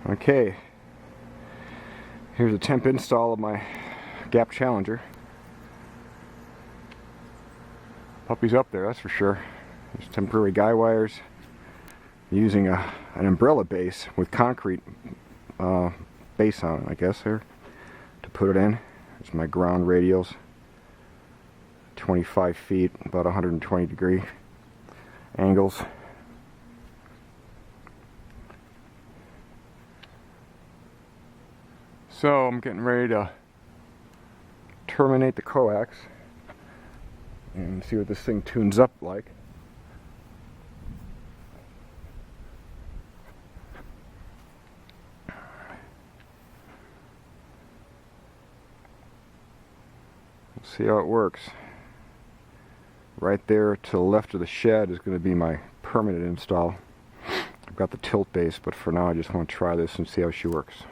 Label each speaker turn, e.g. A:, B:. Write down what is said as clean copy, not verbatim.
A: Okay, here's a temp install of my Gap Challenger. Puppy's up there, that's for sure. There's temporary guy wires using an umbrella base with concrete base on it, I guess, here to put it in. It's my ground radials, 25 feet, about 120 degree angles. So I'm getting ready to terminate the coax and see what this thing tunes up like. Let's see how it works. Right there to the left of the shed is going to be my permanent install. I've got the tilt base, but for now I just want to try this and see how she works.